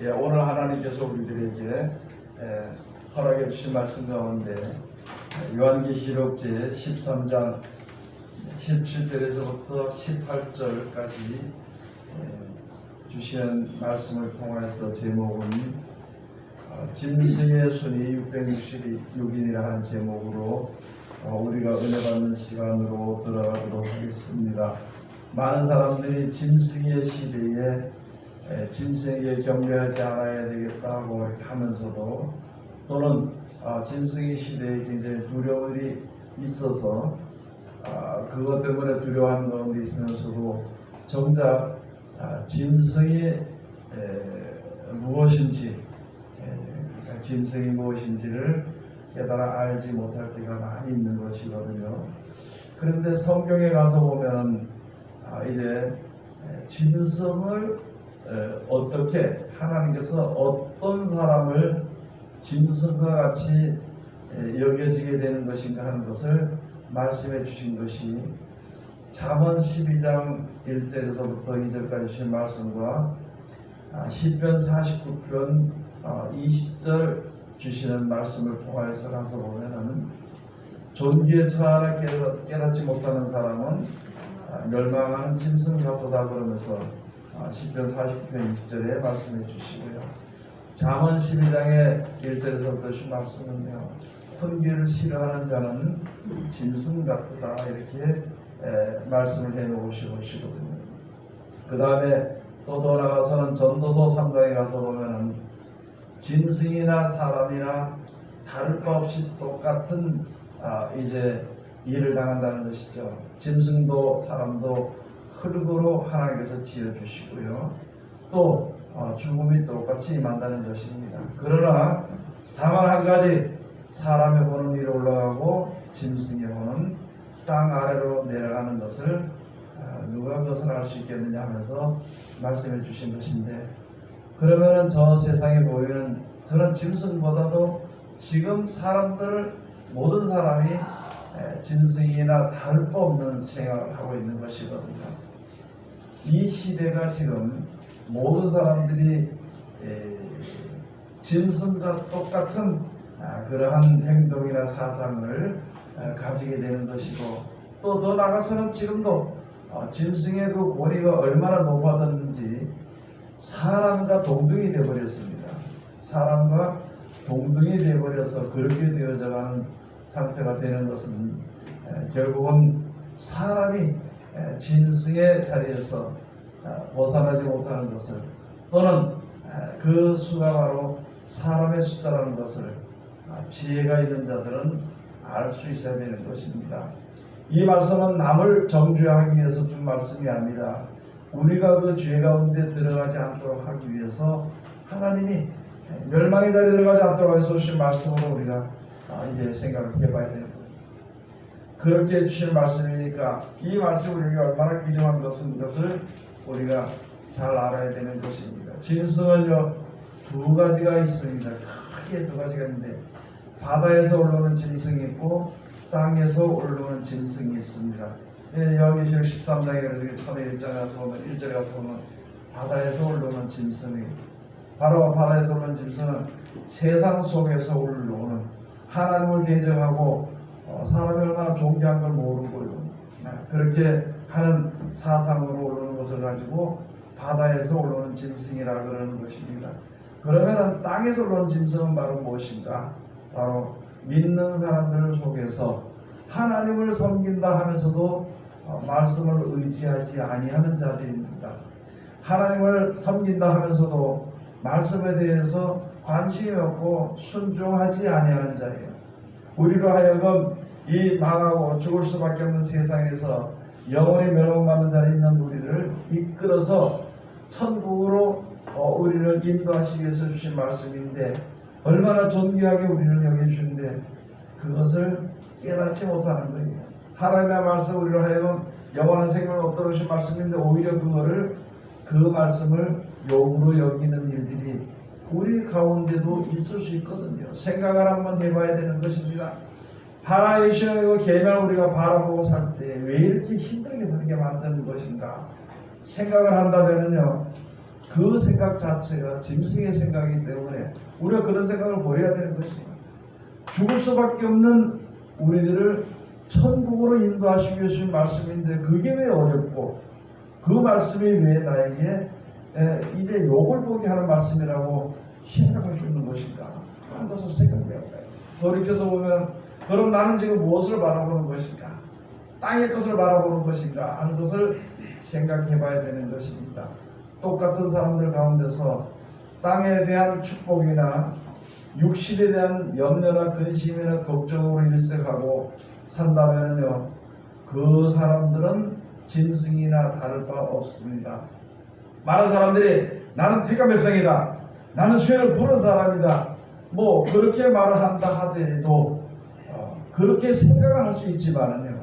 오늘 하나님께서 우리들에게 허락해 주신 말씀 가운데 요한계시록 제 13장 17절에서부터 18절까지 주시는 말씀을 통해서 제목은 짐승의 순이 666인이라 하는 제목으로 우리가 은혜 받는 시간으로 들어가도록 하겠습니다. 많은 사람들이 짐승의 시대에 짐승에게 경배하지 않아야 되겠다고 이렇게 하면서도 또는 짐승의 시대에 굉장히 두려움이 있어서 그것 때문에 두려워하는 가운데 있으면서도 정작 짐승이 무엇인지 짐승이 무엇인지를 깨달아 알지 못할 때가 많이 있는 것이거든요. 그런데 성경에 가서 보면 이제 짐승을 어떻게 하나님께서 어떤 사람을 짐승과 같이 여겨지게 되는 것인가 하는 것을 말씀해 주신 것이 잠언 12장 1절에서부터 2절까지 주신 말씀과 시편 49편 20절 주시는 말씀을 통해서 가서 보면은 존귀에 처하나 깨닫지 못하는 사람은 멸망하는 짐승 같도다 그러면서 시편 49편 20절에 말씀해 주시고요. 잠언 12장의 1절에서부터 주신 말씀은요, 훈계를 싫어하는 자는 짐승 같다 이렇게 말씀을 해 놓으시거든요. 그 다음에 또 더 나가서는 전도서 3장에 가서 보면은 짐승이나 사람이나 다를 바 없이 똑같은 이제 일을 당한다는 것이죠. 짐승도 사람도 흙으로 하나님께서 지어주시고요. 또 죽음이 똑같이 임한다는 것입니다. 그러나 다만 한 가지, 사람의 혼은 위로 올라가고 짐승의 혼은 땅 아래로 내려가는 것을 누가 그것을 알 수 있겠느냐 하면서 말씀해 주신 것인데, 그러면은 저 세상에 보이는 저런 짐승보다도 지금 사람들 모든 사람이 짐승이나 다를 바 없는 생각을 하고 있는 것이거든요. 이 시대가 지금 모든 사람들이 짐승과 똑같은 그러한 행동이나 사상을 가지게 되는 것이고, 또 더 나아가서는 지금도 짐승의 그 권위가 얼마나 높아졌는지 사람과 동등이 되어버렸습니다. 사람과 동등이 되어버려서 그렇게 되어져가는 상태가 되는 것은 결국은 사람이 짐승의 자리에서 벗어나지 못하는 것을, 또는 그 수가 바로 사람의 숫자라는 것을 지혜가 있는 자들은 알 수 있어야 되는 것입니다. 이 말씀은 남을 정죄하기 위해서 준 말씀이 아니라 우리가 그 죄 가운데 들어가지 않도록 하기 위해서 하나님이 멸망의 자리에 들어가지 않도록 해서 주신 말씀으로 우리가 이제 생각을 해봐야 되는 거예요. 그렇게 해주신 말씀이니까 이 말씀이 우리에게 얼마나 귀중한 것을 우리가 잘 알아야 되는 것입니다. 짐승은요, 두 가지가 있습니다. 크게 두 가지가 있는데, 바다에서 올라오는 짐승이 있고 땅에서 올라오는 짐승이 있습니다. 요한계시록 13장에 처음에 1장에 가서 보면 1절에 가서 보면 바다에서 올라오는 짐승이, 바로 바다에서 올라오는 짐승은 세상 속에서 올라오는, 하나님을 대적하고 사람이 얼마나 존귀한 걸 모르고요, 그렇게 하는 사상으로 올라오는 것을 가지고 바다에서 올라오는 짐승이라 그러는 것입니다. 그러면 땅에서 올라오는 짐승은 바로 무엇인가? 바로 믿는 사람들 속에서 하나님을 섬긴다 하면서도 말씀을 의지하지 아니하는 자들입니다. 하나님을 섬긴다 하면서도 말씀에 대해서 관심이 없고 순종하지 아니하는 자예요. 우리로 하여금 이 망하고 죽을 수밖에 없는 세상에서 영원히 멸망받는 자리에 있는 우리를 이끌어서 천국으로 우리를 인도하시기 위해서 주신 말씀인데, 얼마나 존귀하게 우리를 여겨주는데 그것을 깨닫지 못하는 거예요. 하나님의 말씀 우리로 하여금 영원한 생명을 얻도록 주신 말씀인데, 오히려 그 말씀을 욕으로 여기는 일들이 우리 가운데도 있을 수 있거든요. 생각을 한번 해봐야 되는 것입니다. 하나님의 시험이고 계명을 우리가 바라보고 살 때 왜 이렇게 힘들게 살게 만드는 것인가 생각을 한다면요, 그 생각 자체가 짐승의 생각이기 때문에 우리가 그런 생각을 버려야 되는 것입니다. 죽을 수밖에 없는 우리들을 천국으로 인도하시기 위해서 말씀인데 그게 왜 어렵고 그 말씀이 왜 나에게 이제 욕을 보게 하는 말씀이라고 생각할 수 있는 것인가 하는 것을 생각해야 해요. 돌이켜서 보면 그럼 나는 지금 무엇을 바라보는 것인가, 땅의 것을 바라보는 것인가 하는 것을 생각해 봐야 되는 것입니다. 똑같은 사람들 가운데서 땅에 대한 축복이나 육신에 대한 염려나 근심이나 걱정으로 일색하고 산다면요, 그 사람들은 짐승이나 다를 바 없습니다. 많은 사람들이 나는 택한 백성이다, 나는 죄를 부른 사람이다, 뭐 그렇게 말을 한다 하더라도 그렇게 생각을 할 수 있지만은요,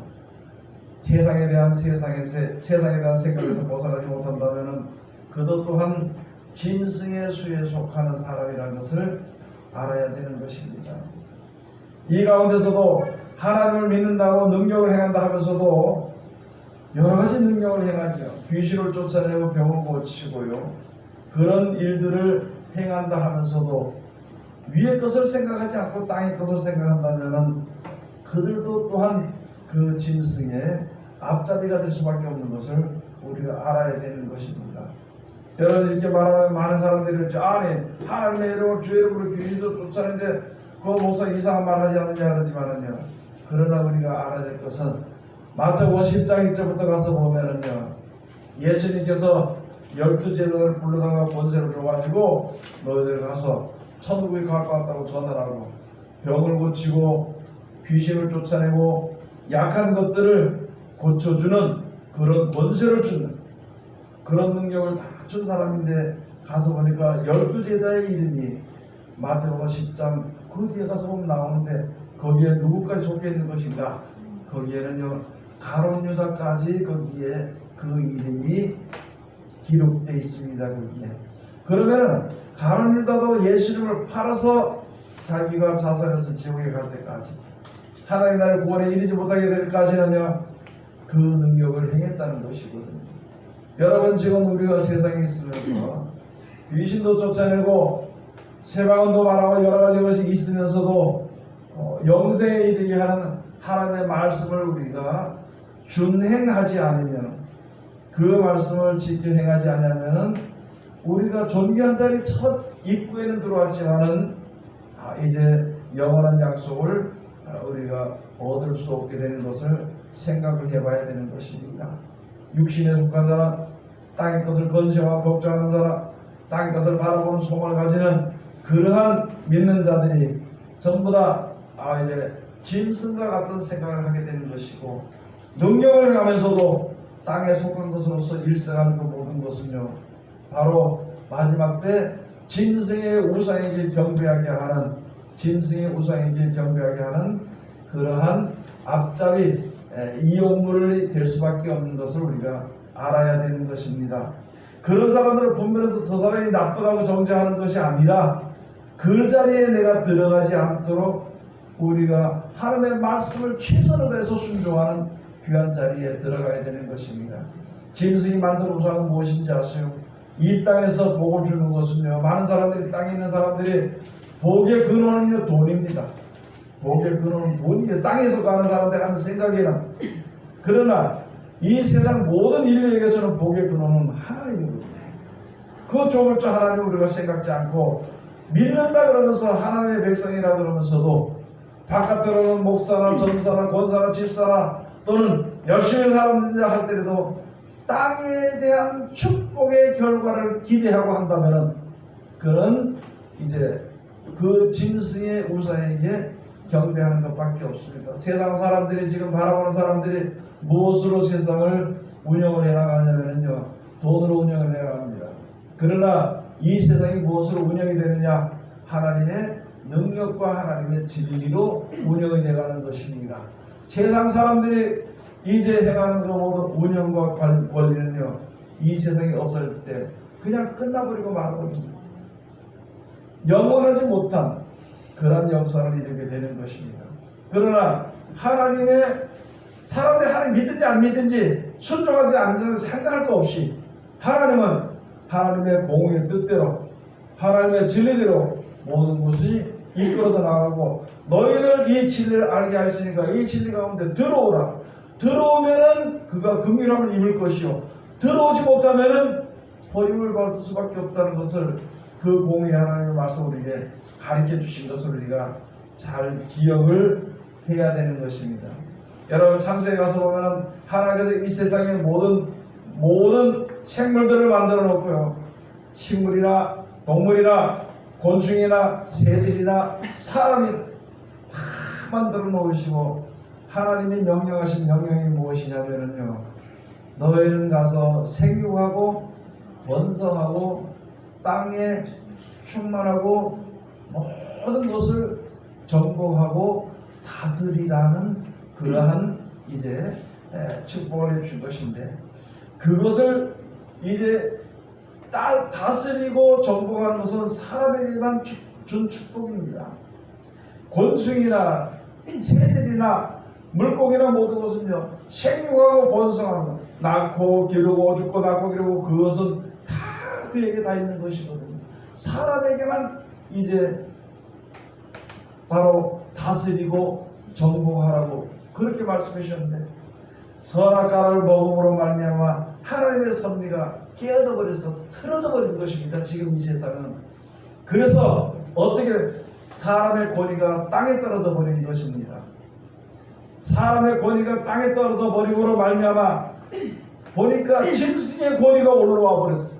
세상에 대한 생각에서 벗어나지 못한다면은 그도 또한 짐승의 수에 속하는 사람이라는 것을 알아야 되는 것입니다. 이 가운데서도 하나님을 믿는다고 능력을 행한다 하면서도 여러 가지 능력을 행하죠. 귀신을 쫓아내고 병을 고치고요, 그런 일들을 행한다 하면서도 위의 것을 생각하지 않고 땅의 것을 생각한다면 그들도 또한 그 짐승의 앞잡이가 될 수밖에 없는 것을 우리가 알아야 되는 것입니다. 여러분, 이렇게 말하면 많은 사람들이 그렇죠. 아니 하나님의 이름으로 주의 이름으로 귀신도 쫓아내는데 그 목사 이상한 말 하지 않느냐 그러지만은요, 그러나 우리가 알아야 될 것은 마태복음 10장 1절부터 가서 보면은요, 예수님께서 12제자들을 불러다가 권세를 줘가지고 너희들 가서 천국이 가까웠다고 전하라고, 병을 고치고 귀신을 쫓아내고 약한 것들을 고쳐주는 그런 권세를 주는 그런 능력을 다 준 사람인데, 가서 보니까 12제자의 이름이 마태복음 10장 그 뒤에 가서 보면 나오는데 거기에 누구까지 속해 있는 것인가? 거기에는요, 가룟 유다까지 거기에 그 이름이 기록되어 있습니다. 거기에. 그러면 가룟 유다도 예수님을 팔아서 자기가 자살해서 지옥에 갈 때까지, 하나님 나라의 구원에 이르지 못하게 될 때까지는요, 그 능력을 행했다는 것이거든요. 여러분, 지금 우리가 세상에 있으면서 귀신도 쫓아내고 세방언도 말하고 여러 가지 것이 있으면서도 영생에 이르게 하는 하나님의 말씀을 우리가 준행하지 않으면, 그 말씀을 지켜 행하지 않으면 우리가 존귀한 자리 첫 입구에는 들어왔지만은 이제 영원한 약속을 우리가 얻을 수 없게 되는 것을 생각을 해봐야 되는 것입니다. 육신에 속한 사람, 땅의 것을 건심하고 걱정하는 사람, 땅의 것을 바라보는 소망을 가지는 그러한 믿는 자들이 전부 다 이제 짐승과 같은 생각을 하게 되는 것이고, 능력을 행하면서도 땅에 속한 것으로서 일생하는 그 모든 것은요, 바로 마지막 때 짐승의 우상의 길 경배하게 하는, 짐승의 우상의 길 경배하게 하는 그러한 앞잡이 이용물이 될 수밖에 없는 것을 우리가 알아야 되는 것입니다. 그런 사람들을 분별해서 저 사람이 나쁘다고 정죄하는 것이 아니라 그 자리에 내가 들어가지 않도록 우리가 하나님의 말씀을 최선을 다해서 순종하는 귀한 자리에 들어가야 되는 것입니다. 짐승이 만든 우상은 무엇인지 아세요? 이 땅에서 복을 주는 것은요, 많은 사람들이, 땅에 있는 사람들이 복의 근원은요, 돈입니다. 복의 근원은 돈이에요. 땅에서 가는 사람들이 하는 생각이나. 그러나 이 세상 모든 인류에게서는 복의 근원은 하나님이거든요. 그 좋을 줄 하나님 우리가 생각지 않고 믿는다 그러면서 하나님의 백성이라 그러면서도 바깥으로는 목사나 전사나 권사나 집사나 또는 열심히 사람들이라 할 때라도 땅에 대한 축복의 결과를 기대하고 한다면은 그런 이제 그 짐승의 우상에게 경배하는 것밖에 없습니다. 세상 사람들이 지금 바라보는 사람들이 무엇으로 세상을 운영을 해나가냐면요, 돈으로 운영을 해나갑니다. 그러나 이 세상이 무엇으로 운영이 되느냐? 하나님의 능력과 하나님의 진리로 운영이 되가는 것입니다. 세상 사람들이 이제 해가는 그 모든 운영과 권리는요, 이 세상이 없어질 때 그냥 끝나버리고 말아버립니다. 영원하지 못한 그런 역사를 이루게 되는 것입니다. 그러나 하나님의, 사람들이 하나님 믿든지 안 믿든지 순종하지 않는지 생각할 거 없이 하나님은 하나님의 공의 뜻대로 하나님의 진리대로 모든 것이 이끌어져 나가고 너희들 이 진리를 알게 하시니까 이 진리 가운데 들어오라. 들어오면은 그가 긍휼함을 입을 것이요 들어오지 못하면은 버림을 받을 수밖에 없다는 것을 그 공의 하나님의 말씀 우리에게 가르쳐 주신 것을 우리가 잘 기억을 해야 되는 것입니다. 여러분 창세에 가서 보면은 하나님께서 이 세상의 모든 생물들을 만들어 놓고요. 식물이나 동물이나 곤충이나 새들이나 사람이 다 만들어 놓으시고 하나님이 명령하신 명령이 무엇이냐면요. 너희는 가서 생육하고 번성하고 땅에 충만하고 모든 것을 정복하고 다스리라는 그러한 이제 축복을 해주신 것인데 그것을 이제 다스리고 정복하는 것은 사람에게만 준 축복입니다. 곤충이나 새들이나 물고기나 모든 것은요 생육하고 번성하고 낳고 기르고 죽고 낳고 기르고 그것은 다 그에게 다 있는 것이거든요. 사람에게만 이제 바로 다스리고 정복하라고 그렇게 말씀해 주셨는데 선악과를 먹음으로 말미암아 하나님의 섭리가 깨어져 버려서 틀어져 버린 것입니다. 지금 이 세상은. 그래서 어떻게 사람의 권위가 땅에 떨어져 버린 것입니다. 사람의 권위가 땅에 떨어져 버림으로 말미암아 보니까 짐승의 권위가 올라와 버렸어요.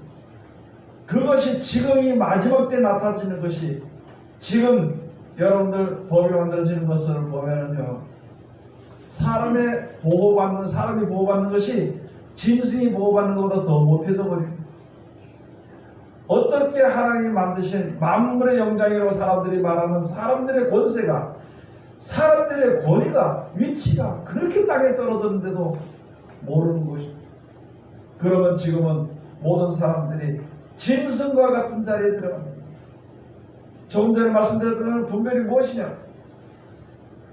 그것이 지금 이 마지막 때 나타지는 것이 지금 여러분들 법이 만들어지는 것을 보면은요 사람이 보호받는 것이 짐승이 보호받는 것보다 더 못해져 버립니다. 어떻게 하나님이 만드신 만물의 영장이라고 사람들이 말하는 사람들의 권세가 사람들의 권위가 위치가 그렇게 땅에 떨어졌는데도 모르는 것입니다. 그러면 지금은 모든 사람들이 짐승과 같은 자리에 들어갑니다. 조금 전에 말씀드렸던 분별이 무엇이냐?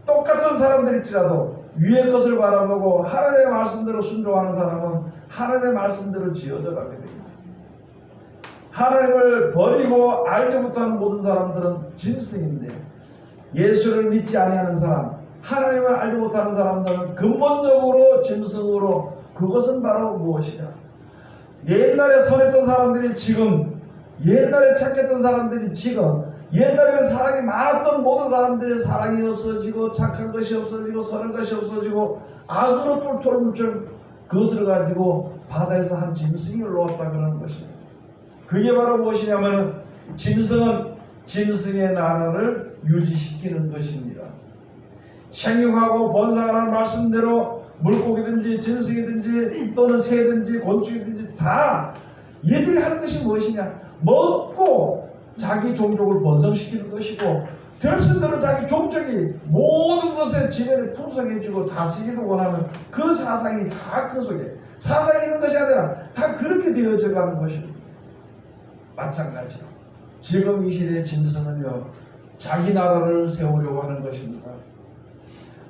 똑같은 사람들일지라도 위의 것을 바라보고 하나님의 말씀대로 순종하는 사람은 하나님의 말씀대로 지어져 가게 됩니다. 하나님을 버리고 알지 못하는 모든 사람들은 짐승인데 예수를 믿지 아니하는 사람, 하나님을 알지 못하는 사람들은 근본적으로 짐승으로 그것은 바로 무엇이냐? 옛날에 선했던 사람들이 지금 옛날에 착했던 사람들이 지금 옛날에 사랑이 많았던 모든 사람들의 사랑이 없어지고 착한 것이 없어지고 선한 것이 없어지고 악으로 똘똘 뭉친 그것을 가지고 바다에서 한 짐승이 올라왔다 그러는 것입니다. 그게 바로 무엇이냐면 짐승은 짐승의 나라를 유지시키는 것입니다. 생육하고 번성하라는 말씀대로 물고기든지 짐승이든지 또는 새든지 곤충이든지 다 얘들이 하는 것이 무엇이냐? 먹고 자기 종족을 번성시키는 것이고 될순대로 자기 종족이 모든 것에 지배를 풍성해지고 다스리기를 원하는 그 사상이 다 그 속에 사상이 있는 것이 아니라 다 그렇게 되어져 가는 것입니다. 마찬가지로 지금 이 시대의 짐승은요 자기 나라를 세우려고 하는 것입니다.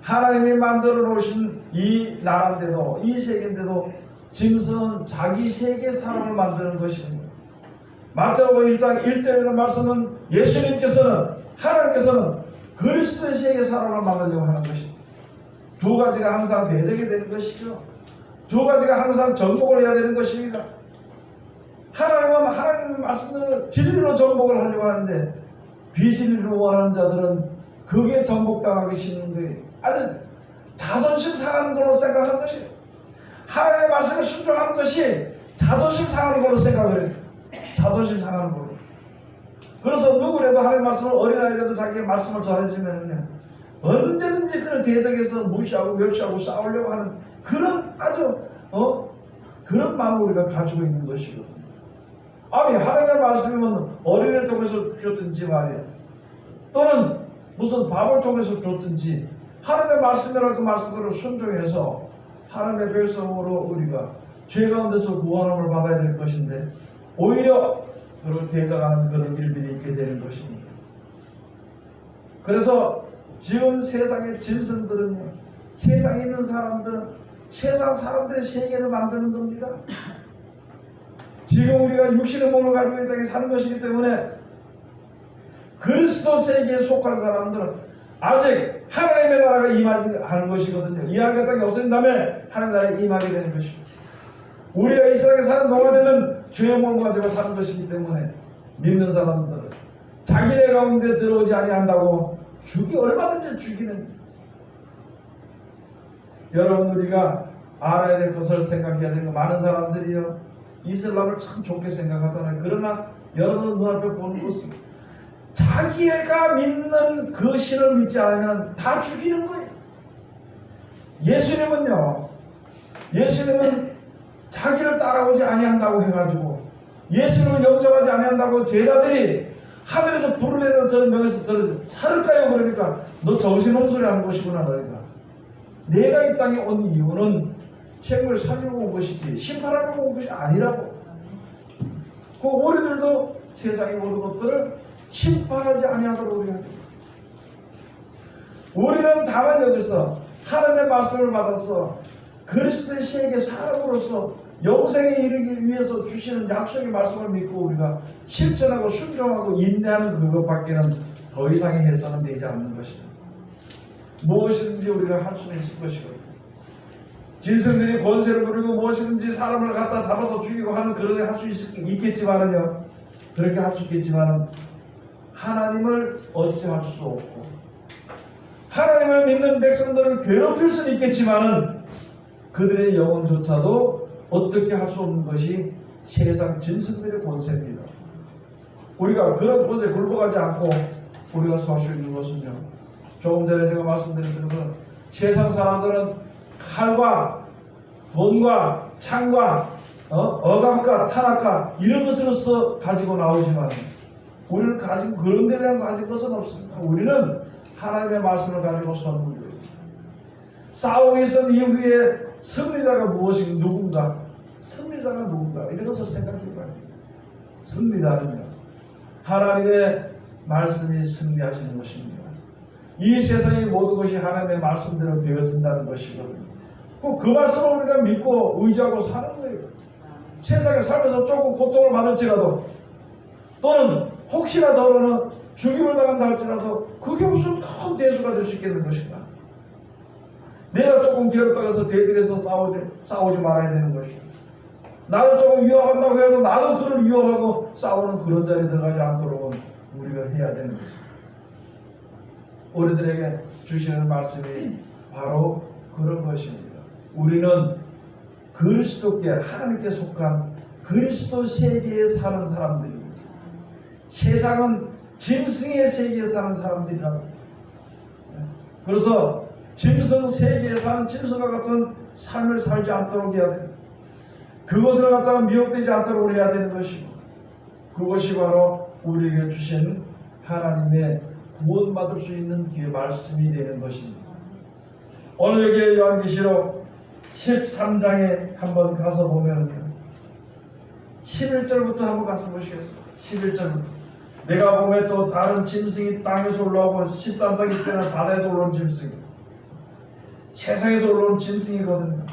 하나님이 만들어 놓으신 이 나라인데도 이 세계인데도 짐승은 자기 세계 사람을 만드는 것입니다. 마태복음 1장 1절에 말씀은 예수님께서는 하나님께서는 그리스도의 세계 사람을 만들려고 하는 것입니다. 두 가지가 항상 대적이 되는 것이죠. 두 가지가 항상 정복을 해야 되는 것입니다. 하나님은 하나님의 말씀대로 진리로 정복을 하려고 하는데 비진리로 원하는 자들은 그게 정복당하기 싫은 거예요. 아주 자존심 상하는 걸로 생각하는 것이에요. 하나님의 말씀을 순종하는 것이 자존심 상하는 걸로 생각을 해요. 자존심 상하는 걸로. 그래서 누구라도 하나님의 말씀을 어린아이라도 자기의 말씀을 전해주면요 언제든지 그를 대적해서 무시하고 멸시하고 싸우려고 하는 그런 아주 그런 마음을 우리가 가지고 있는 것이거든요. 아니 하나님의 말씀이면 어린이를 통해서 주셨든지 말이야 또는 무슨 밥을 통해서 줬든지 하나님의 말씀이라 그 말씀으로 순종해서 하나님의 백성으로 우리가 죄 가운데서 구원함을 받아야 될 것인데 오히려 그를 대적하는 그런 일들이 있게 되는 것입니다. 그래서 지금 세상의 짐승들은요 세상에 있는 사람들은 세상 사람들의 세계를 만드는 겁니다. 지금 우리가 육신의 몸을 가지고 이 땅에 사는 것이기 때문에 그리스도 세계에 속한 사람들은 아직 하나님의 나라가 임하지 않은 것이거든요. 이 하나님의 땅이 없어진 다음에 하나님의 나라에 임하게 되는 것입니다. 우리가 이 세상에 사는 동안에는 죄의 몸을 가지고 사는 것이기 때문에 믿는 사람들은 자기네 가운데 들어오지 아니한다고 얼마든지 죽이는. 여러분, 우리가 알아야 될 것을 생각해야 되는 거, 많은 사람들이요 이슬람을 참 좋게 생각하잖아요. 그러나 여러분 눈앞에 보는 것은 자기가 믿는 그 신을 믿지 않으면 다 죽이는 거예요. 예수님은 자기를 따라오지 아니한다고 해가지고, 예수님을 영접하지 아니한다고 제자들이 하늘에서 불을 내는 저런 명에서 저를 살을까요? 그러니까 너 정신없소리 하는 것이구나. 너희가 내가 이 땅에 온 이유는 생명을 살리고 온 것이지 심판하려고 온 것이 아니라고. 그 우리들도 세상의 모든 것들을 심판하지 아니하도록 우리가 합니다. 우리는 다만 여기서 하나님의 말씀을 받아서 그리스도의 세계 사람으로서 영생에 이르기 위해서 주시는 약속의 말씀을 믿고 우리가 실천하고 순종하고 인내하는 그것밖에는 더 이상의 해서는 되지 않는 것입니다. 무엇이든지 우리가 할 수는 있을 것이거든요. 짐승들이 권세를 부리고 무엇이든지 사람을 갖다 잡아서 죽이고 하는 그런 일 할 수 있겠지만은요, 그렇게 할 수 있겠지만은 하나님을 어찌할 수 없고, 하나님을 믿는 백성들을 괴롭힐 수는 있겠지만은 그들의 영혼조차도 어떻게 할 수 없는 것이 세상 짐승들의 권세입니다. 우리가 그런 권세에 굴복하지 않고 우리가 살 수 있는 것은요, 조금 전에 제가 말씀드린 것은 세상 사람들은 칼과 돈과 창과 어감과 탄압과 이런 것으로서 가지고 나오지만 우리는 가지고 그런 데 대한 가진 것은 없습니다. 우리는 하나님의 말씀을 가지고 서는 거예요. 싸움이 있은 이후에 승리자가 누군가? 승리자가 누군가? 이런 것을 생각해봐야 돼요. 승리자는요, 하나님의 말씀이 승리하시는 것입니다. 이 세상의 모든 것이 하나님의 말씀대로 되어진다는 것이거든요. 그 말씀을 우리가 믿고 의지하고 사는 거예요. 세상에 살면서 조금 고통을 받을지라도, 또는 혹시라도는 죽임을 당한다 할지라도 그게 무슨 큰 대수가 될 수 있겠는 것인가? 내가 조금 괴롭다고 해서 대들에서 싸우지 말아야 되는 것이고, 나를 조금 위협한다고 해도 나도 그를 위협하고 싸우는 그런 자리에 들어가지 않도록 우리가 해야 되는 것입니다. 우리들에게 주시는 말씀이 바로 그런 것입니다. 우리는 그리스도께, 하나님께 속한 그리스도 세계에 사는 사람들입니다. 세상은 짐승의 세계에 사는 사람들이라고. 그래서 짐승 세계에 사는 짐승과 같은 삶을 살지 않도록 해야 됩니다. 그것을 갖다가 미혹되지 않도록 해야 되는 것이고, 그것이 바로 우리에게 주신 하나님의 구원받을 수 있는 그 말씀이 되는 것입니다. 오늘 여기 요한계시록 13장에 한번 가서 보면 11절부터 한번 가서 보시겠습니다. 11절부터 내가 보면 또 다른 짐승이 땅에서 올라오고, 13장이 때는 바다에서 올라온 짐승이, 세상에서 올라온 짐승이거든요.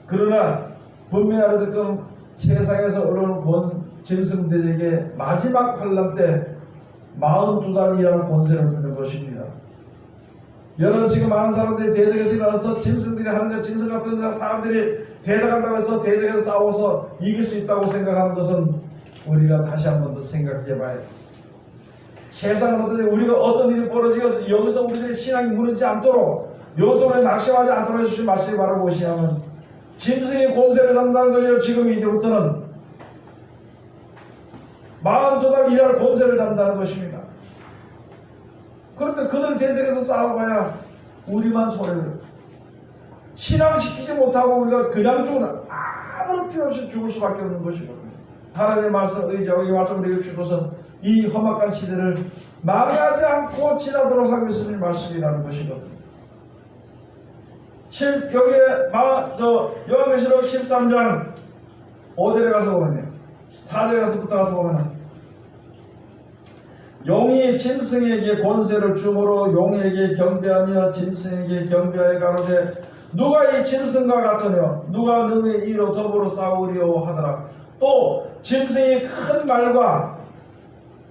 그러나 분명히 알아듣건 세상에서 올라오는 짐승들에게 마지막 환란 때 42달 일할 권세를 주는 것입니다. 여러분, 지금 많은 사람들이 대적에서 일어나서 짐승들이 하는데, 짐승 같은 사람들이 대적한다고 해서 대적에서 싸워서 이길 수 있다고 생각하는 것은 우리가 다시 한 번 더 생각해 봐야 돼요. 세상은 어떠냐, 우리가 어떤 일이 벌어지고 여기서 우리들의 신앙이 무너지지 않도록, 여기서 우리 낙심하지 않도록 해주신 말씀이 바로 무엇이냐면 짐승의 권세를 잡는다는 것이요, 지금 이제부터는 42달 일할 권세를 잡는다는 것입니다. 그런데 그들 대적에서 싸워봐야 우리만 손해를, 신앙시키지 못하고 우리가 그냥 죽는, 아무런 필요 없이 죽을 수밖에 없는 것이거든요. 하나님의 말씀 의지하고 이 말씀을 읽으신 것은 이 험악한 시대를 망하지 않고 지나도록 하기 위해서 말씀이라는 것이거든요. 여기에 요한계시록 13장 5절에 가서 보면요, 4절에 가서 보면 용이 짐승에게 권세를 주므로 용에게 경배하며 짐승에게 경배하여 가로되 누가 이 짐승과 같으며 누가 너의 이로 더불어 싸우리오 하더라. 또 짐승이 큰 말과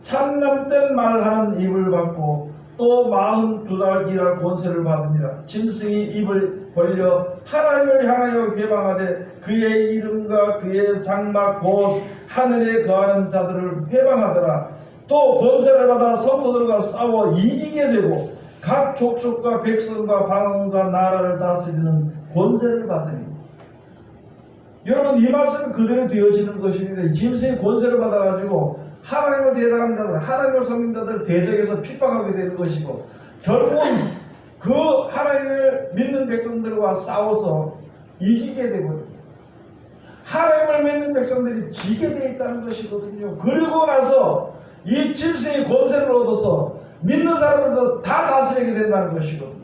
참남된 말하는 입을 받고 또 42달 일할 권세를 받으니라. 짐승이 입을 벌려 하나님을 향하여 회방하되 그의 이름과 그의 장막 곧 하늘에 거하는 자들을 회방하더라. 또 권세를 받아 성도들과 싸워 이기게 되고 각 족속과 백성과 방언과 나라를 다스리는 권세를 받으니. 여러분, 이 말씀은 그대로 되어지는 것입니다. 짐승의 권세를 받아가지고 하나님을 대적하는 자들, 하나님을 섬기는 자들을 대적해서 핍박하게 되는 것이고, 결국은 그 하나님을 믿는 백성들과 싸워서 이기게 되고 하나님을 믿는 백성들이 지게 되어 있다는 것이거든요. 그리고 나서 이 짐승의 권세를 얻어서 믿는 사람들도 다 다스리게 된다는 것이거든요.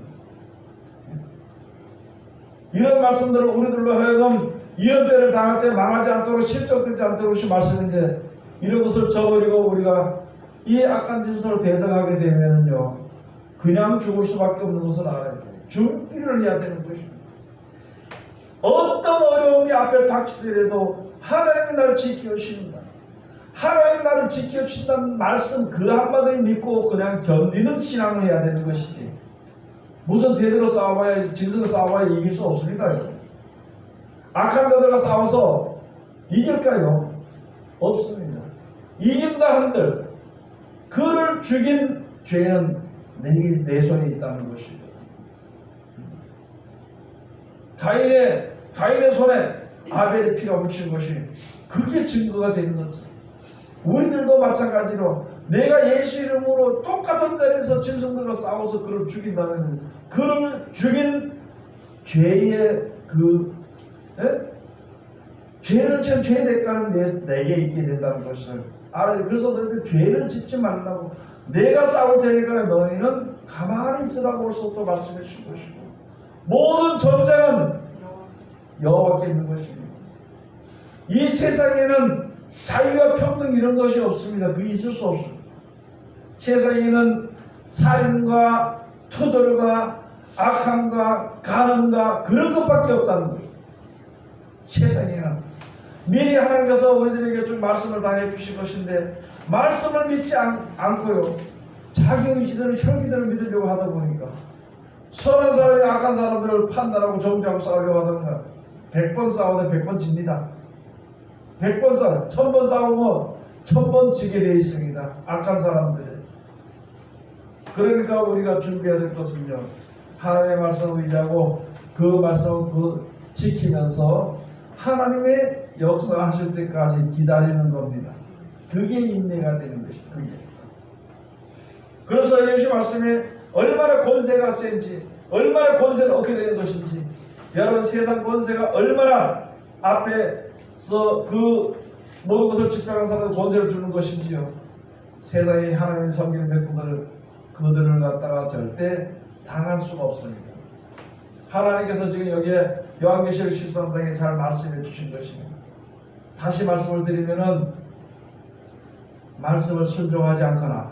이런 말씀들을 우리들로 하여금 이런 때를 당할 때 망하지 않도록 실족되지 않도록 이 말씀인데, 이런 것을 저버리고 우리가 이 악한 짐승을 대적하게 되면은요, 그냥 죽을 수밖에 없는 것을 알아야 돼요. 준비를 해야 되는 것입니다. 어떤 어려움이 앞에 닥치더라도 하나님이 나를 지켜주신다. 하나님이 나를 지켜주신다는 말씀 그 한마디를 믿고 그냥 견디는 신앙을 해야 되는 것이지, 무슨 대대로 싸워야, 짐승과 싸워야 이길 수 없습니다. 악한 자들과 싸워서 이길까요? 없습니다. 이긴다 한들 그를 죽인 죄는 내 손에 있다는 것이죠. 가인의 손에 아벨의 피가 묻힌 것이 그게 증거가 되는 거죠. 우리들도 마찬가지로 내가 예수 이름으로 똑같은 자리에서 짐승들과 싸워서 그를 죽인다면 그를 죽인 죄의 죄를 지은 죄의 대가는 내게 있게 된다는 것을 알아요. 그래서 너희들 죄를 짓지 말라고, 내가 싸울 테니까 너희는 가만히 있으라고 벌써부터 말씀해 주신 것이고, 모든 전쟁은 여호와께 있는 것입니다. 이 세상에는 자유와 평등 이런 것이 없습니다. 그게 있을 수 없습니다. 세상에는 살인과 투돌과 악함과 간음과 그런 것밖에 없다는 것입니다. 세상에는 미리 하나님께서 우리들에게 좀 말씀을 다 해주신 것인데, 말씀을 믿지 않고요, 자기 의지대로 혈기대로 믿으려고 하다 보니까 선한 사람이 악한 사람들을 판단하고 정죄하고 싸우려고 하던가 100번 싸우면 100번 집니다. 100번 싸워, 1000번 싸우면 1000번 지게 되어 있습니다. 악한 사람들이. 그러니까 우리가 준비해야 될 것은요, 하나님의 말씀을 의지하고 그 말씀을 지키면서 하나님의 역사하실 때까지 기다리는 겁니다. 그게 인내가 되는 것입니다. 그게. 그래서 예수 말씀에 얼마나 권세가 센지, 얼마나 권세를 얻게 되는 것인지, 여러분 세상 권세가 얼마나 앞에서 그 모든 것을 집행하는 사람들 권세를 주는 것인지요, 세상에 하나님 섬기는 백성들을 그들을 갖다가 절대 당할 수가 없습니다. 하나님께서 지금 여기에 요한계시록 13장에 잘 말씀해 주신 것입니다. 다시 말씀을 드리면은, 말씀을 순종하지 않거나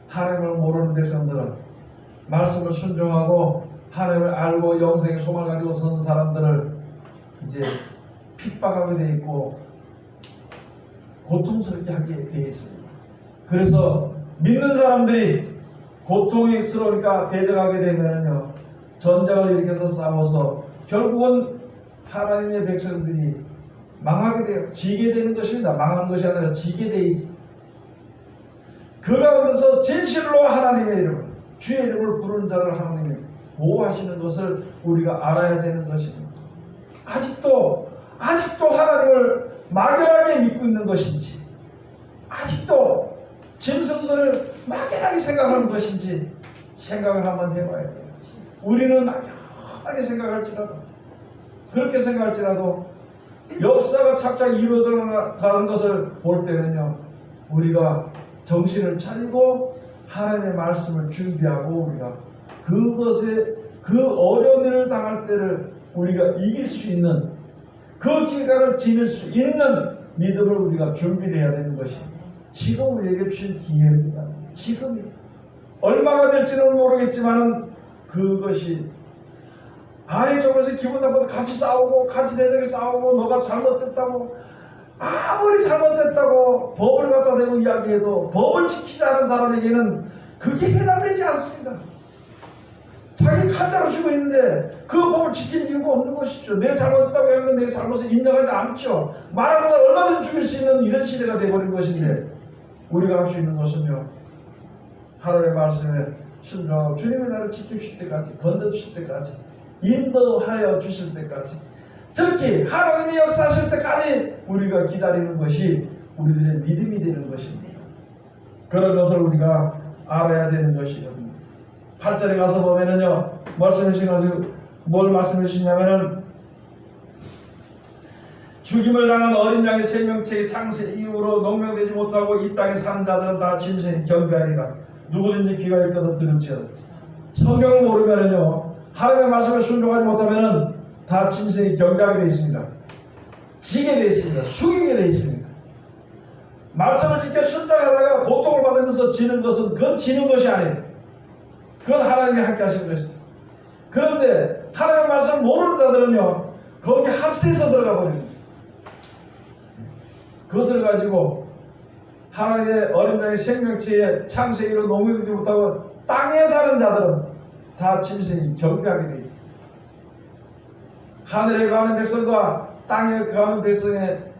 하나님을 모르는 백성들은 말씀을 순종하고 하나님을 알고 영생의 소망을 가지고 서는 사람들을 이제 핍박하게 되어 있고 고통스럽게 하게 되어 있습니다. 그래서 믿는 사람들이 고통스러우니까 대적하게 되면요, 전쟁을 일으켜서 싸워서 결국은 하나님의 백성들이 망하게 돼요. 지게 되는 것입니다. 망하는 것이 아니라 지게 되어 있습니다. 그 가운데서 진실로 하나님의 이름을, 주의 이름을 부르는 자를 하나님이 보호하시는 것을 우리가 알아야 되는 것입니다. 아직도 하나님을 막연하게 믿고 있는 것인지, 아직도 짐승들을 막연하게 생각하는 것인지 생각을 한번 해봐야 돼요. 우리는 막연하게 생각할지라도, 그렇게 생각할지라도 역사가 착착 이루어져 가는 것을 볼 때는요, 우리가 정신을 차리고 하나님의 말씀을 준비하고 우리가 그것에 그 어려운 일을 당할 때를 우리가 이길 수 있는, 그 기간을 지낼 수 있는 믿음을 우리가 준비를 해야 되는 것이 지금 우리에게 주신 기회입니다. 지금입니다. 얼마가 될지는 모르겠지만은 그것이 아래쪽에서 기분 나빠서 같이 싸우고 같이 대적에 싸우고 너가 잘못됐다고 아무리 잘못했다고 법을 갖다 대고 이야기해도 법을 지키지 않은 사람에게는 그게 해당되지 않습니다. 자기 칼자루 쥐고 있는데 그 법을 지킬 이유가 없는 것이죠. 내 잘못했다고 하면 내 잘못을 인정하지 않죠. 말하는 사람 얼마든지 죽일 수 있는 이런 시대가 되어버린 것인데, 우리가 할 수 있는 것은요, 하나님의 말씀에 순종하고 주님이 나를 지키실 때까지, 건져주실 때까지, 인도하여 주실 때까지, 특히 하나님이 역사하실 때까지 우리가 기다리는 것이 우리들의 믿음이 되는 것입니다. 그런 것을 우리가 알아야 되는 것이거든요. 8절에 가서 보면은요, 말씀해 주셔가지고 뭘 말씀해 주시냐면은, 죽임을 당한 어린 양의 생명책의 창세 이후로 농명되지 못하고 이 땅에 사는 자들은 다 짐승이 경배하리라. 누구든지 귀가 있거든 들을지어다. 성경을 모르면은요, 하나님의 말씀에 순종하지 못하면은 다 짐승이 경배하게 되어 있습니다. 지게 되어 있습니다. 숙이게 되어 있습니다. 말씀을 지켜 순종하다가 고통을 받으면서 지는 것은, 그건 지는 것이 아니에요. 그건 하나님이 함께 하신 것입니다. 그런데 하나님의 말씀을 모르는 자들은요, 거기 합세해서 들어가 버립니다. 그것을 가지고 하나님의 어린 양의 생명체의 창세기로 농명되지 못하고 땅에 사는 자들은 다 짐승이 경배하게 되어 있습니다. 하늘에 가는 백성과 땅에 가는 백성의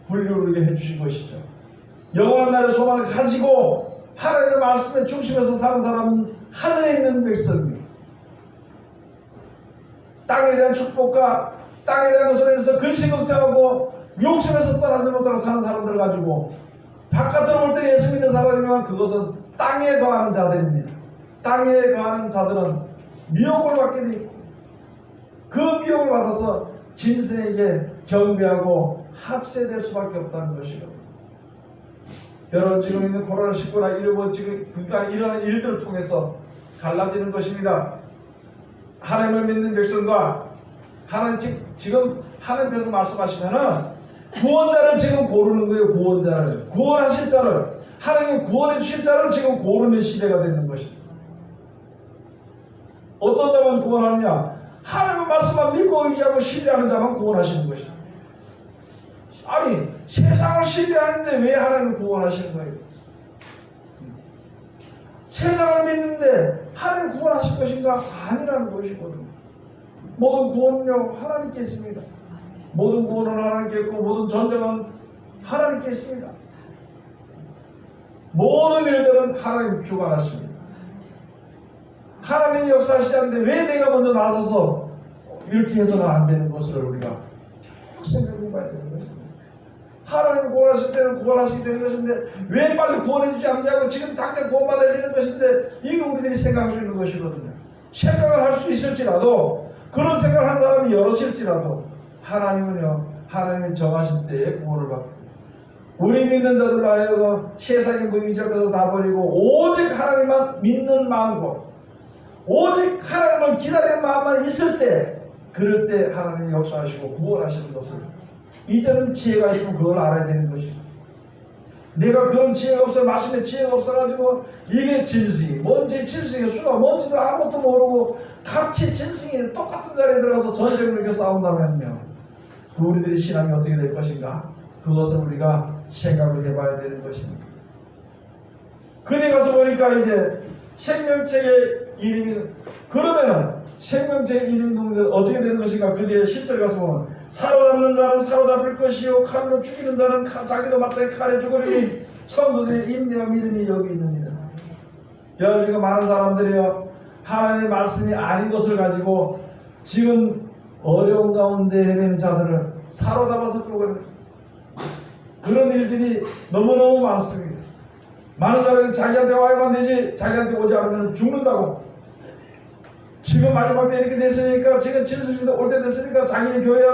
분류를 해주신 것이죠. 영원한 날의 소망을 가지고 하나님의 말씀의 중심에서 사는 사람은 하늘에 있는 백성입니다. 땅에 대한 축복과 땅에 대한 것을 해서 근심걱정하고 욕심에서 떠나지 못하고 사는 사람들 가지고 바깥으로 볼 때 예수 믿는 사람이면 그것은 땅에 거하는 자들입니다. 땅에 거하는 자들은 미혹을 받게 돼 있고, 그 미혹을 받아서 짐승에게 경배하고 합세될 수밖에 없다는 것이거든요. 여러분, 지금 있는 코로나19나 이런 지금 그러니까 일어나는 일들을 통해서 갈라지는 것입니다. 하나님을 믿는 백성과 하나님, 지금 하나님께서 말씀하시면은 구원자를 지금 고르는 거예요. 구원자를, 구원하실 자를, 하나님이 구원해 주실 자를 지금 고르는 시대가 되는 것입니다. 어떤 자만 구원하느냐? 하나님의 말씀만 믿고 의지하고 신뢰하는 자만 구원하시는 것입니다. 아니, 세상을 신뢰하는데 왜 하나님을 구원하시는 거예요? 세상을 믿는데 하나님 구원하실 것인가? 아니라는 것이거든요. 모든 구원은요, 하나님께 있습니다. 모든 구원은 하나님께 있고 모든 전쟁은 하나님께 있습니다. 모든 일들은 하나님 주관하십니다. 하나님이 역사하시지 않는데 왜 내가 먼저 나서서 이렇게 해서는 안 되는 것을 우리가 쭉 생각해 봐야 되는 것입니다. 하나님이 구원하실 때는 구원하시게 되는 것인데 왜 빨리 구원해 주지 않냐고, 지금 당장 구원받아야 되는 것인데, 이게 우리들이 생각할 수 있는 것이거든요. 생각을 할 수 있을지라도, 그런 생각을 한 사람이 여럿일지라도 하나님은요, 하나님이 정하실 때에 구원을 받고, 우리 믿는 자들로 하여금 세상의 무의지한 것을 다 버리고 오직 하나님만 믿는 마음과 오직 하나님을 기다리는 마음만 있을 때, 그럴 때 하나님이 역사하시고 구원하시는 것을, 이제는 지혜가 있으면 그걸 알아야 되는 것이고, 내가 그런 지혜가 없어, 말씀에 지혜가 없어가지고 이게 짐승이 뭔지, 짐승의 수가 뭔지도 아무것도 모르고 같이 짐승이 똑같은 자리에 들어가서 전쟁을 이렇게 싸운다면요, 그 우리들의 신앙이 어떻게 될 것인가? 그것을 우리가 생각을 해봐야 되는 것입니다. 그에 가서 보니까 이제 생명책의 이름이, 그러면은 생명책의 이름이 놓으면 어떻게 되는 것인가? 그 뒤에 10절 가서 보면, 사로잡는 자는 사로잡힐 것이요 칼로 죽이는 자는 자기도 마땅히 칼에 죽으리니 성도들의 인내와 믿음이 여기 있느니라. 여러 지금 많은 사람들이요, 하나님의 말씀이 아닌 것을 가지고 지금 어려운 가운데 헤매는 자들을 사로잡아서 끌고 가는 그런 일들이 너무너무 많습니다. 많은 사람이 자기한테 와야만 되지 자기한테 오지 않으면 죽는다고. 지금 마지막 때 이렇게 됐으니까, 지금 짐승신도 올 때 됐으니까 자기는 교회에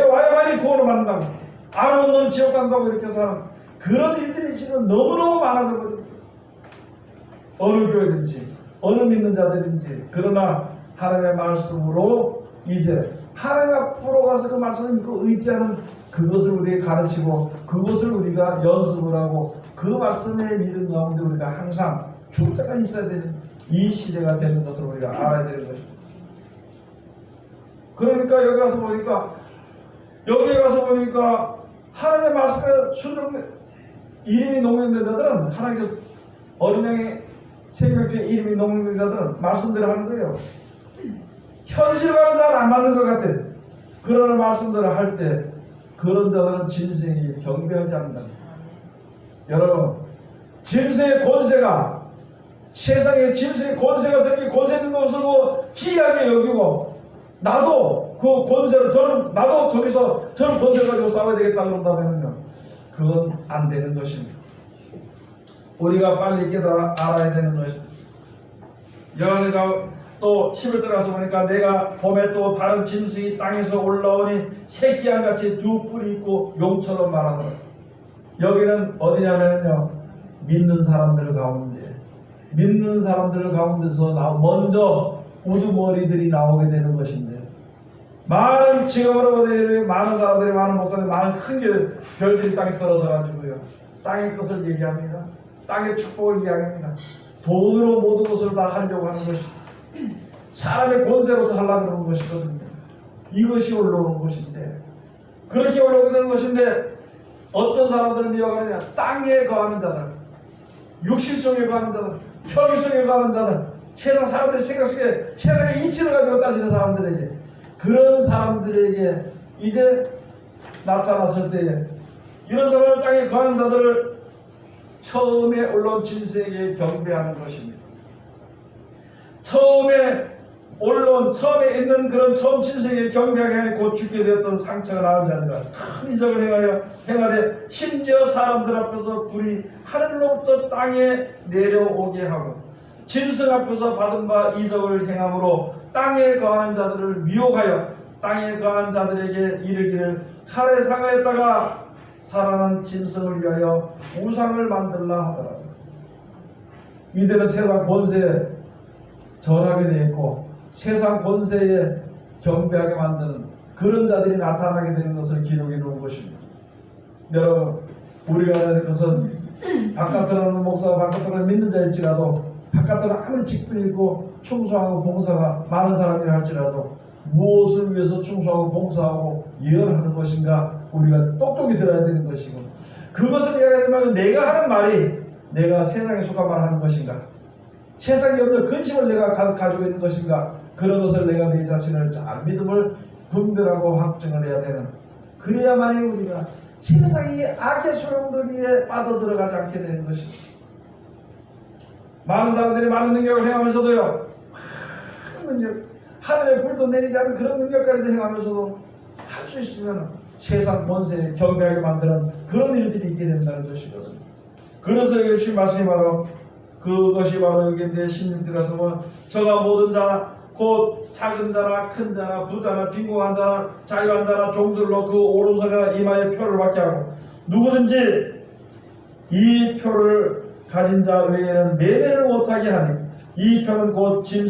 와야만이 구원을 받는다고, 안 오면 너는 지옥 간다고 이렇게 해서 그런 일들이 지금 너무너무 많아져 버립니다. 어느 교회든지 어느 믿는 자들인지. 그러나 하나님의 말씀으로 이제 하나님 앞으로 가서 그 말씀을 믿고 의지하는 그것을 우리에게 가르치고, 그것을 우리가 연습을 하고, 그 말씀의 믿음 가운데 우리가 항상 주자가 있어야 되는 이 시대가 되는 것을 우리가 알아야 되는 것입니다. 그러니까 여기 가서 보니까 하나님의 말씀에 순종 이름이 농명된 자들은 하나님의 어린 양의 생명체 이름이 농명된 자들은 말씀대로 하는 거예요. 현실과는 잘 안 맞는 것 같아. 그런 말씀들을 할 때 그런 자들은 짐승이 경배하지 않는다. 여러분, 짐승의 권세가 세상에 짐승의 권세가 되는 권세 있는 것을 기이하게 여기고 나도 그 권세를 나도 저기서 저런 권세를 가지고 싸워야 되겠다 그런다면요, 그건 안 되는 것입니다. 우리가 빨리 깨달아 알아야 되는 것입니다. 여호와가 또 11절 가서 보니까 내가 봄에 또 다른 짐승이 땅에서 올라오니 새끼양같이 두 뿔이 있고 용처럼 말하더라. 여기는 어디냐면요, 믿는 사람들 가운데서 먼저 우두머리들이 나오게 되는 것인데, 많은 지금으로 많은 사람들이, 많은 목사들이, 많은 큰 별들이 땅에 떨어져가지고요, 땅의 것을 얘기합니다. 땅의 축복을 이야기합니다. 돈으로 모든 것을 다 하려고 하는 것입니다. 사람의 권세로서 하려고 하는 것이거든요. 이것이 올라오는 것인데, 그렇게 올라오게 되는 것인데, 어떤 사람들을 미워하느냐? 땅에 거하는 자들, 육신 속에 거하는 자들, 혈기 속에 거하는 자들, 세상 사람들의 생각 속에 세상의 이치를 가지고 따지는 사람들에게, 그런 사람들에게 이제 나타났을 때에 이런 사람을 땅에 거하는 자들을 처음에 올라온 짐승에게 경배하는 것입니다. 처음에 있는 그런 처음 짐승에게 경배하게 하니 곧 죽게 되었던 상처가 나오지 않으라. 큰 이적을 행하되 심지어 사람들 앞에서 불이 하늘로부터 땅에 내려오게 하고 짐승 앞에서 받은 바 이적을 행함으로 땅에 거하는 자들을 미혹하여 땅에 거하는 자들에게 이르기를 칼에 상하였다가 살아난 짐승을 위하여 우상을 만들라 하더라. 이들은 세상 권세에 절하게 되어 있고 세상 권세에 경배하게 만드는 그런 자들이 나타나게 되는 것을 기록해 놓은 것입니다. 여러분, 우리가 해야 될 것은 바깥으로는 목사가 바깥으로는 믿는 자일지라도, 바깥으로는 아무리 직분이 있고 충성하고 봉사가 많은 사람이 할지라도 무엇을 위해서 충성하고 봉사하고 예언하는 것인가, 우리가 똑똑히 들어야 되는 것이고, 그것을 이야기하지 말고 내가 하는 말이 내가 세상에 속한 말 하는 것인가, 세상에 없는 근심을 내가 가지고 있는 것인가, 그런 것을 내가 내 자신을 잘 믿음을 분별하고 확증을 해야 되는, 그래야만이 우리가 세상이 악의 소용돌이에 빠져들어가지 않게 되는 것입니다. 많은 사람들이 많은 능력을 행하면서도요, 하늘에 불도 내리지 않은 그런 능력까지 행하면서도 할 수 있으면 세상 권세에 경배하게 만드는 그런 일들이 있게 된다는 것이거든요. 그래서 예수님 말씀이 그것이 바로 여기 내 16절 가서 보면 저가 모든 자 곧 작은 자나 큰 자나 부자나 빈곤한 자나 자유한 자나 종들로 그 오른손이나 이마에 표를 받게 하고 누구든지 이 표를 가진 자 외에는 매매를 못하게 하니 이 표는 곧 짐승